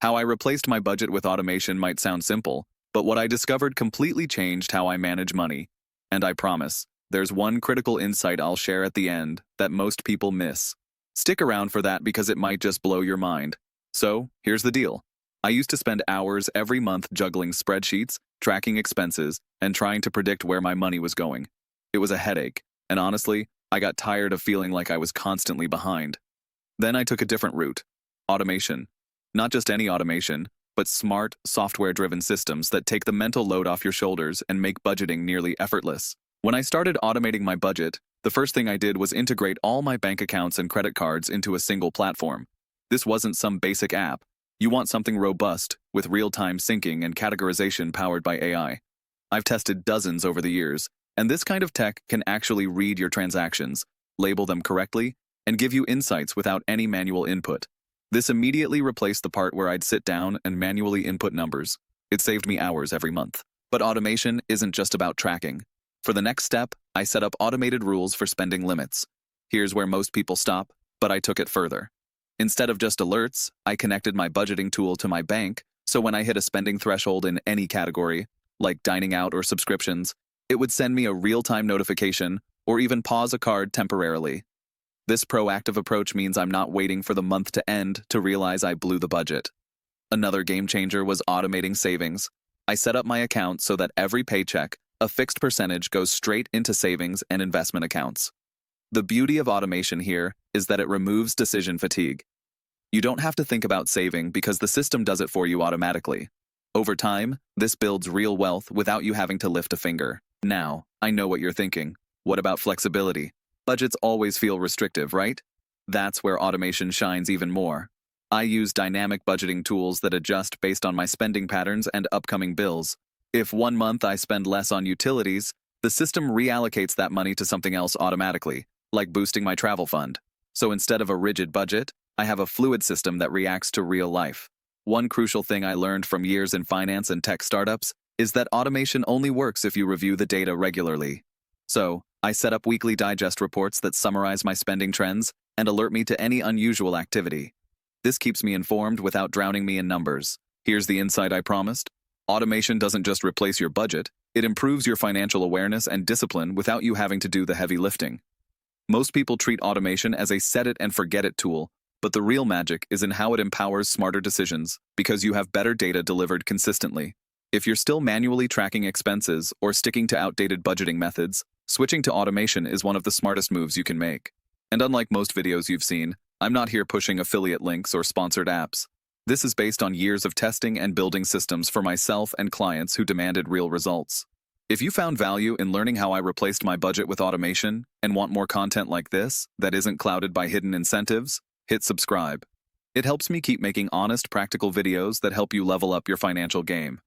How I replaced my budget with automation might sound simple, but what I discovered completely changed how I manage money. And I promise, there's one critical insight I'll share at the end that most people miss. Stick around for that because it might just blow your mind. So, here's the deal. I used to spend hours every month juggling spreadsheets, tracking expenses, and trying to predict where my money was going. It was a headache, and honestly, I got tired of feeling like I was constantly behind. Then I took a different route. Automation. Not just any automation, but smart, software-driven systems that take the mental load off your shoulders and make budgeting nearly effortless. When I started automating my budget, the first thing I did was integrate all my bank accounts and credit cards into a single platform. This wasn't some basic app. You want something robust, with real-time syncing and categorization powered by AI. I've tested dozens over the years, and this kind of tech can actually read your transactions, label them correctly, and give you insights without any manual input. This immediately replaced the part where I'd sit down and manually input numbers. It saved me hours every month. But automation isn't just about tracking. For the next step, I set up automated rules for spending limits. Here's where most people stop, but I took it further. Instead of just alerts, I connected my budgeting tool to my bank, so when I hit a spending threshold in any category, like dining out or subscriptions, it would send me a real-time notification or even pause a card temporarily. This proactive approach means I'm not waiting for the month to end to realize I blew the budget. Another game changer was automating savings. I set up my account so that every paycheck, a fixed percentage goes straight into savings and investment accounts. The beauty of automation here is that it removes decision fatigue. You don't have to think about saving because the system does it for you automatically. Over time, this builds real wealth without you having to lift a finger. Now, I know what you're thinking. What about flexibility? Budgets always feel restrictive, right? That's where automation shines even more. I use dynamic budgeting tools that adjust based on my spending patterns and upcoming bills. If one month I spend less on utilities, the system reallocates that money to something else automatically, like boosting my travel fund. So instead of a rigid budget, I have a fluid system that reacts to real life. One crucial thing I learned from years in finance and tech startups is that automation only works if you review the data regularly. So, I set up weekly digest reports that summarize my spending trends and alert me to any unusual activity. This keeps me informed without drowning me in numbers. Here's the insight I promised. Automation doesn't just replace your budget, it improves your financial awareness and discipline without you having to do the heavy lifting. Most people treat automation as a set-it-and-forget-it tool, but the real magic is in how it empowers smarter decisions because you have better data delivered consistently. If you're still manually tracking expenses or sticking to outdated budgeting methods, switching to automation is one of the smartest moves you can make. And unlike most videos you've seen, I'm not here pushing affiliate links or sponsored apps. This is based on years of testing and building systems for myself and clients who demanded real results. If you found value in learning how I replaced my budget with automation and want more content like this that isn't clouded by hidden incentives, hit subscribe. It helps me keep making honest, practical videos that help you level up your financial game.